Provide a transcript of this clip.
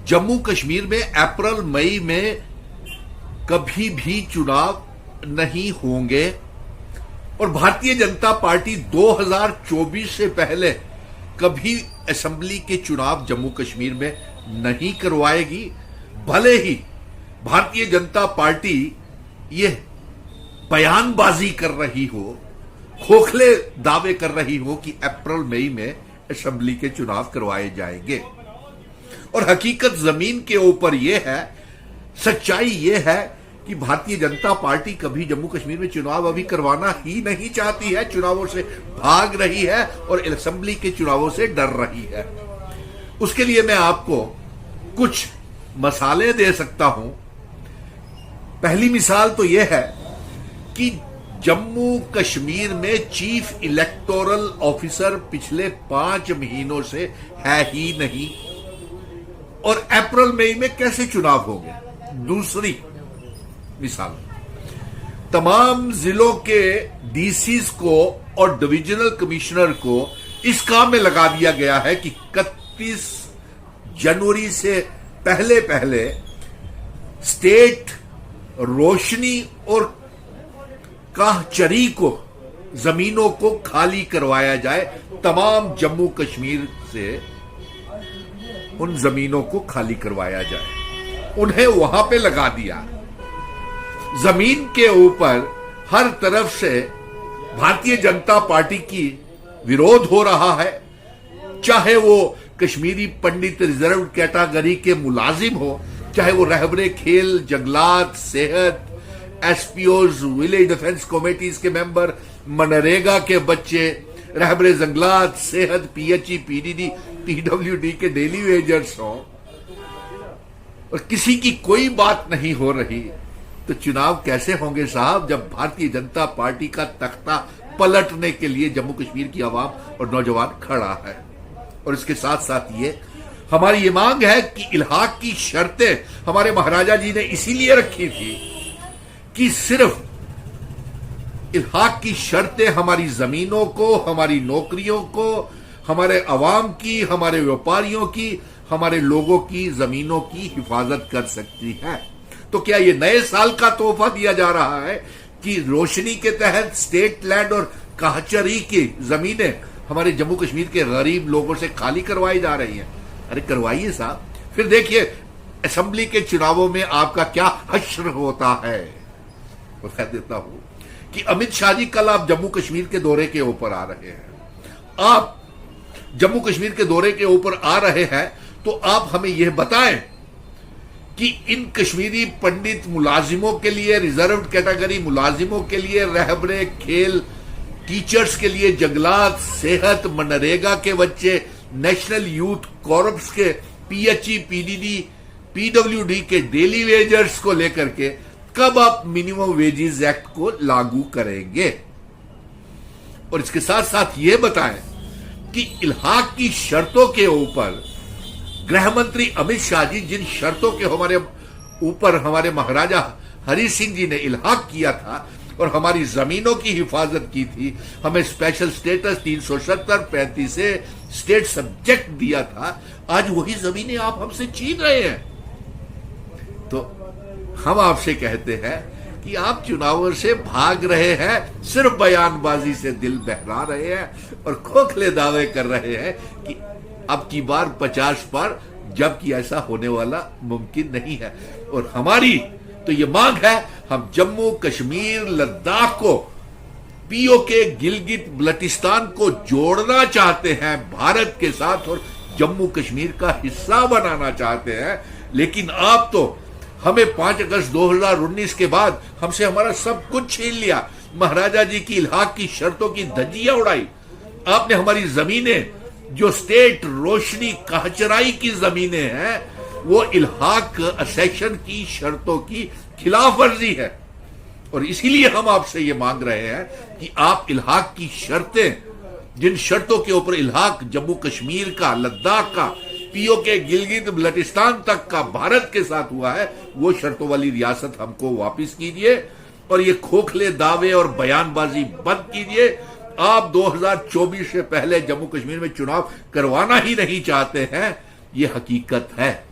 जम्मू कश्मीर में अप्रैल मई में कभी भी चुनाव नहीं होंगे और भारतीय जनता पार्टी 2024 से पहले कभी असेंबली के चुनाव जम्मू कश्मीर में नहीं करवाएगी। भले ही भारतीय जनता पार्टी ये बयानबाजी कर रही हो, खोखले दावे कर रही हो कि अप्रैल मई में असेंबली के चुनाव करवाए जाएंगे, और हकीकत जमीन के ऊपर यह है, सच्चाई यह है कि भारतीय जनता पार्टी कभी जम्मू कश्मीर में चुनाव अभी करवाना ही नहीं चाहती है, चुनावों से भाग रही है और असेंबली के चुनावों से डर रही है। उसके लिए मैं आपको कुछ मिसालें दे सकता हूं। पहली मिसाल तो यह है कि जम्मू कश्मीर में चीफ इलेक्टोरल ऑफिसर पिछले 5 महीनों से है ही नहीं, और अप्रैल मई में कैसे चुनाव होंगे। दूसरी मिसाल, तमाम जिलों के डीसीज को और डिविजनल कमिश्नर को इस काम में लगा दिया गया है कि 31 जनवरी से पहले पहले स्टेट रोशनी और काहचरी को जमीनों को खाली करवाया जाए। तमाम जम्मू कश्मीर से उन जमीनों को खाली करवाया जाए, उन्हें वहां पे लगा दिया। जमीन के ऊपर हर तरफ से भारतीय जनता पार्टी की विरोध हो रहा है, चाहे वो कश्मीरी पंडित रिजर्व कैटेगरी के मुलाजिम हो, चाहे वो रहबरे खेल, जंगलात, सेहत, एसपीओज, विलेज डिफेंस कमेटीज के मेंबर, मनरेगा के बच्चे, रहबरे जंगलात, सेहत, पीएचई, पीडीडी, पीडब्ल्यूडी के डेली वेजर्स हों, और किसी की कोई बात नहीं हो रही, तो चुनाव कैसे होंगे साहब, जब भारतीय जनता पार्टी का तख्ता पलटने के लिए जम्मू कश्मीर की आवाम और नौजवान खड़ा है। और इसके साथ साथ हमारी ये मांग है कि इल्हाक की शर्तें हमारे महाराजा जी ने इसीलिए रखी थी कि सिर्फ इल्हाक की शर्तें हमारी जमीनों को, हमारी नौकरियों को, हमारे अवाम की, हमारे व्यापारियों की, हमारे लोगों की जमीनों की हिफाजत कर सकती है। तो क्या ये नए साल का तोहफा दिया जा रहा है कि रोशनी के तहत स्टेट लैंड और काहचरी की जमीनें हमारे जम्मू कश्मीर के गरीब लोगों से खाली करवाई जा रही हैं? अरे करवाइए साहब, फिर देखिए असेंबली के चुनावों में आपका क्या हश्र होता है। मैं कह देता हूं कि अमित शाह जी कल आप जम्मू कश्मीर के दौरे के ऊपर आ रहे हैं, आप जम्मू कश्मीर के दौरे के ऊपर आ रहे हैं, तो आप हमें यह बताएं कि इन कश्मीरी पंडित मुलाजिमों के लिए, रिजर्व कैटेगरी मुलाजिमों के लिए, रहबरे खेल टीचर्स के लिए, जंगलात, सेहत, मनरेगा के बच्चे, नेशनल यूथ कॉर्प्स के, पीएचई, पीडीडी, पीडब्ल्यूडी के डेली वेजर्स को लेकर के कब आप मिनिमम वेजेस एक्ट को लागू करेंगे? और इसके साथ साथ ये बताएं कि इल्हाक की शर्तों के ऊपर गृह मंत्री अमित शाह जी जिन शर्तों के हमारे ऊपर हमारे महाराजा हरि सिंह जी ने इल्हाक किया था और हमारी जमीनों की हिफाजत की थी, हमें स्पेशल स्टेटस 370-35 से स्टेट सब्जेक्ट दिया था, आज वही जमीनें आप हमसे छीन रहे हैं। तो हम आपसे कहते हैं कि आप चुनावों से भाग रहे हैं, सिर्फ बयानबाजी से दिल बहला रहे हैं और खोखले दावे कर रहे हैं कि अब की बार 50 पार, जबकि ऐसा होने वाला मुमकिन नहीं है। और हमारी तो ये मांग है, हम जम्मू कश्मीर लद्दाख को पीओके गिलगित बल्टिस्तान को जोड़ना चाहते हैं भारत के साथ और जम्मू कश्मीर का हिस्सा बनाना चाहते हैं। लेकिन आप तो हमें 5 अगस्त 2019 के बाद हमसे हमारा सब कुछ छीन लिया, महाराजा जी की इल्हाक की शर्तों की धज्जियां उड़ाई, आपने हमारी जमीनें जो स्टेट रोशनी काहचराई की जमीनें हैं वो इल्हाक असेशन की शर्तों की खिलाफ वर्जी है। और इसीलिए हम आपसे ये मांग रहे हैं कि आप इल्हाक की शर्तें, जिन शर्तों के ऊपर इल्हाक जम्मू कश्मीर का, लद्दाख का, पीओके गिलगित बल्टिस्तान तक का भारत के साथ हुआ है, वो शर्तों वाली रियासत हमको वापस कीजिए और ये खोखले दावे और बयानबाजी बंद कीजिए। आप 2024 से पहले जम्मू कश्मीर में चुनाव करवाना ही नहीं चाहते हैं, ये हकीकत है।